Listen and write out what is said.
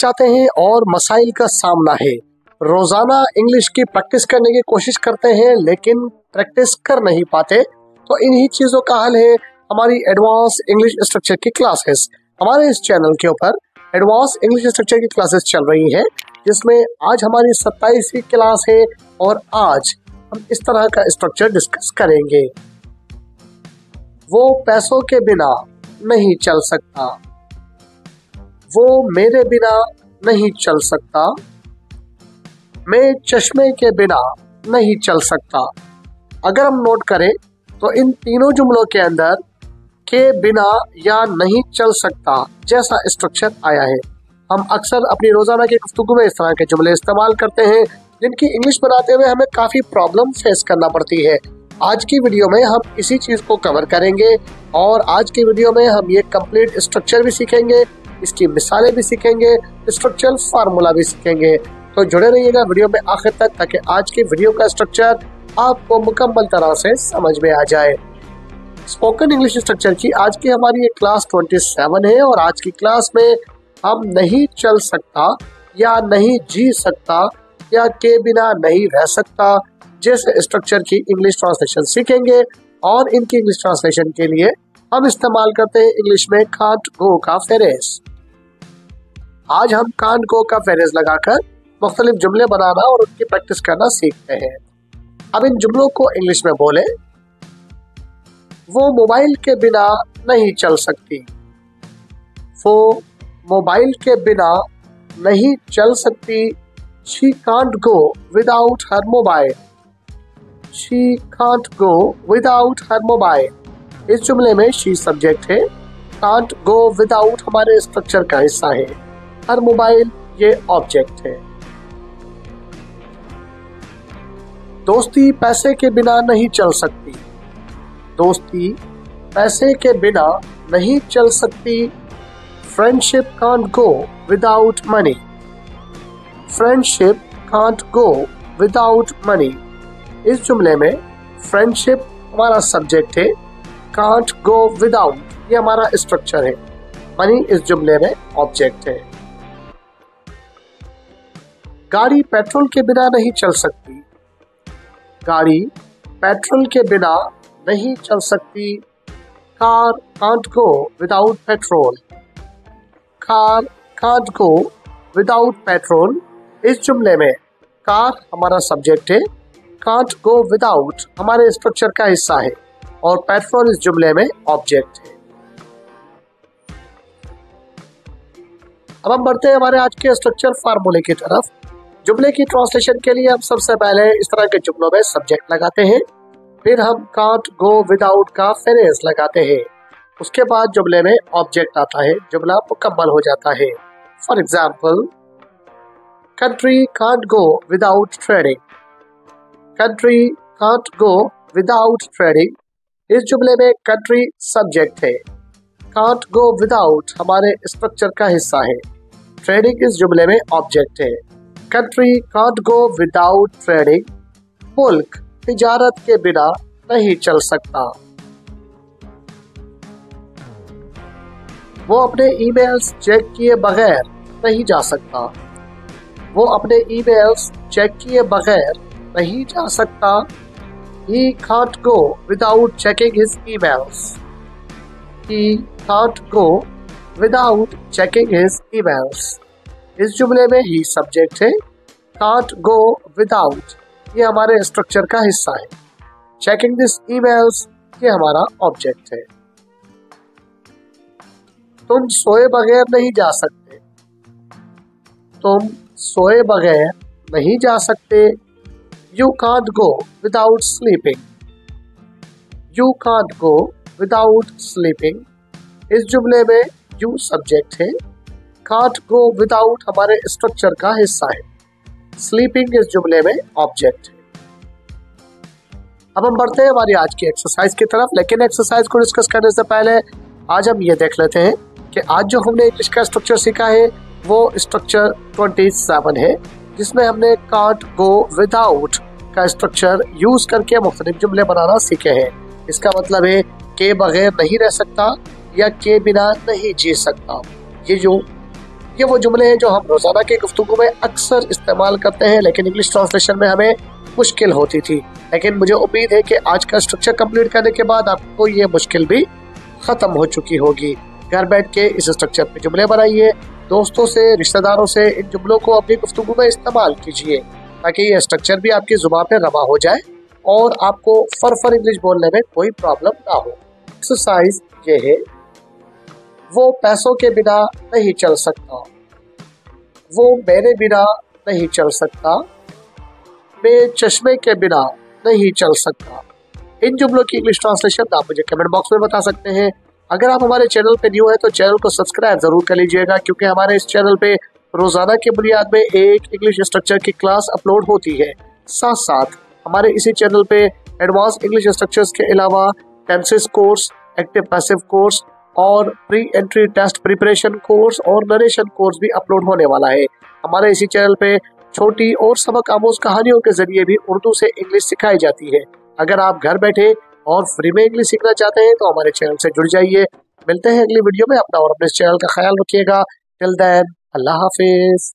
चाहते हैं और मसाइल का सामना है। रोजाना इंग्लिश की प्रैक्टिस करने की कोशिश करते हैं लेकिन प्रैक्टिस कर नहीं पाते। तो इन्हीं चीजों का हल है हमारी एडवांस इंग्लिश स्ट्रक्चर की क्लासेस। हमारे इस चैनल के ऊपर एडवांस इंग्लिश स्ट्रक्चर की क्लासेस चल रही हैं, जिसमें आज हमारी 27वीं क्लास है और आज हम इस तरह का स्ट्रक्चर डिस्कस करेंगे। वो पैसों के बिना नहीं चल सकता, वो मेरे बिना नहीं चल सकता, मैं चश्मे के बिना नहीं चल सकता। अगर हम नोट करें तो इन तीनों जुमलों के अंदर के बिना या नहीं चल सकता जैसा स्ट्रक्चर आया है। हम अक्सर अपनी रोजाना की गुफ्तगू में इस तरह के जुमले इस्तेमाल करते हैं जिनकी इंग्लिश बनाते हुए हमें काफी प्रॉब्लम फेस करना पड़ती है। आज की वीडियो में हम इसी चीज को कवर करेंगे और आज की वीडियो में हम ये कंप्लीट स्ट्रक्चर भी सीखेंगे, इसकी मिसालें भी सीखेंगे, स्ट्रक्चरल फार्मूला भी सीखेंगे। तो जुड़े रहिएगा वीडियो में आखिर तक ताकि आज की वीडियो का स्ट्रक्चर आपको मुकम्मल तरह से समझ में आ जाए। स्पोकन इंग्लिश स्ट्रक्चर की आज की हमारी ये क्लास 27 है और आज की क्लास में हम नहीं चल सकता या नहीं जी सकता या के बिना नहीं रह सकता जैसे स्ट्रक्चर की इंग्लिश ट्रांसलेशन सीखेंगे। और इनकी इंग्लिश ट्रांसलेशन के लिए हम इस्तेमाल करते हैं इंग्लिश में कांट गो का फ्रेज। आज हम कांट गो का फ्रेज लगाकर मुख्तलिफ जुमले बनाना और उनकी प्रैक्टिस करना सीखते हैं। अब इन जुमलों को इंग्लिश में बोले। वो मोबाइल के बिना नहीं चल सकती, वो मोबाइल के बिना नहीं चल सकती। She can't go without her mobile. She can't go without her mobile. इस जुमले में she सब्जेक्ट है, can't go without हमारे स्ट्रक्चर का हिस्सा है, her mobile ये ऑब्जेक्ट है। दोस्ती पैसे के बिना नहीं चल सकती, दोस्ती पैसे के बिना नहीं चल सकती। Friendship can't go without money. Friendship can't go without money. इस जुमले में फ्रेंडशिप हमारा सब्जेक्ट है, can't go without ये हमारा स्ट्रक्चर है, मनी इस जुमले में ऑब्जेक्ट है। गाड़ी पेट्रोल के बिना नहीं चल सकती, गाड़ी पेट्रोल के बिना नहीं चल सकती। Car can't go without petrol. Car can't go without petrol। इस जुमले में कार हमारा सब्जेक्ट है, can't go without हमारे स्ट्रक्चर का हिस्सा है और पेट्रोल इस जुमले में ऑब्जेक्ट है। अब हम बढ़ते हैं हमारे आज के स्ट्रक्चर फार्मूले की तरफ। जुमले की ट्रांसलेशन के लिए हम सबसे पहले इस तरह के जुमलों में सब्जेक्ट लगाते हैं, फिर हम can't go without का फ्रेज लगाते हैं, उसके बाद जुमले में ऑब्जेक्ट आता है, जुमला मुकम्मल हो जाता है। For example, country can't go without trading. Country can't go without trading। इस जुमले में country सब्जेक्ट है, can't go without हमारे स्ट्रक्चर का हिस्सा है, trading इस जुमले में ऑब्जेक्ट है। Country can't go without trading। मुल्क तिजारत के बिना नहीं चल सकता, वो अपने ईमेल्स चेक किए बगैर नहीं जा सकता, वो अपने ईमेल्स चेक किए बगैर नहीं जा सकता। He can't go without checking his emails. He can't go without checking his emails। इस जुमले में ही सब्जेक्ट है, can't go without ये हमारे स्ट्रक्चर का हिस्सा है, checking this emails ये हमारा ऑब्जेक्ट है। तुम सोए बगैर नहीं जा सकते, तुम सोए बगैर नहीं जा सकते। You can't go without sleeping. You can't go without sleeping। इस जुमले में you सब्जेक्ट है, can't go without हमारे स्ट्रक्चर का हिस्सा है, sleeping इस जुमले में ऑब्जेक्ट है। अब हम बढ़ते हैं हमारी आज की एक्सरसाइज की तरफ, लेकिन एक्सरसाइज को डिस्कस करने से पहले आज हम ये देख लेते हैं कि आज जो हमने इंग्लिश का स्ट्रक्चर सीखा है वो स्ट्रक्चर 27 है, जिसमें हमने कांट गो विदाउट का स्ट्रक्चर यूज करके मुख्तलिफ जुमले बनाना सीखे हैं। इसका मतलब है के बगैर नहीं रह सकता या के बिना नहीं जी सकता। ये जो ये वो जुमले हैं जो हम रोजाना की गुफ्तगू में अक्सर इस्तेमाल करते हैं, लेकिन इंग्लिश ट्रांसलेशन में हमें मुश्किल होती थी। लेकिन मुझे उम्मीद है कि आज का स्ट्रक्चर कंप्लीट करने के बाद आपको ये मुश्किल भी खत्म हो चुकी होगी। घर बैठ के इस स्ट्रक्चर पे जुमले बनाइए, दोस्तों से, रिश्तेदारों से इन जुमलों को अपनी गुफ्तगू में इस्तेमाल कीजिए, ताकि ये स्ट्रक्चर भी आपकी जुबान पे रमा हो जाए और आपको फर इंग्लिश बोलने में कोई प्रॉब्लम ना हो। एक्सरसाइज ये है, वो पैसों के बिना नहीं चल सकता, वो मेरे बिना नहीं चल सकता, मैं चश्मे के बिना नहीं चल सकता। इन जुमलों की इंग्लिश ट्रांसलेशन आप मुझे कमेंट बॉक्स में बता सकते हैं। अगर आप हमारे चैनल पे न्यू है तो चैनल को सब्सक्राइब जरूर कर लीजिएगा, क्योंकि हमारे इस चैनल पे रोजाना की बुनियाद में एक इंग्लिश स्ट्रक्चर की क्लास अपलोड होती है। साथ साथ हमारे इसी चैनल पे एडवांस इंग्लिश स्ट्रक्चर्स के अलावा tenses course, active passive course और pre entry test preparation course और नरेशन कोर्स भी अपलोड होने वाला है। हमारे इसी चैनल पे छोटी और सबक आमोज कहानियों के जरिए भी उर्दू से इंग्लिश सिखाई जाती है। अगर आप घर बैठे और फ्री में इंग्लिश सीखना चाहते हैं तो हमारे चैनल से जुड़ जाइए। मिलते हैं अगली वीडियो में। अपना और अपने चैनल का ख्याल रखिएगा। टिल देन, अल्लाह हाफिज।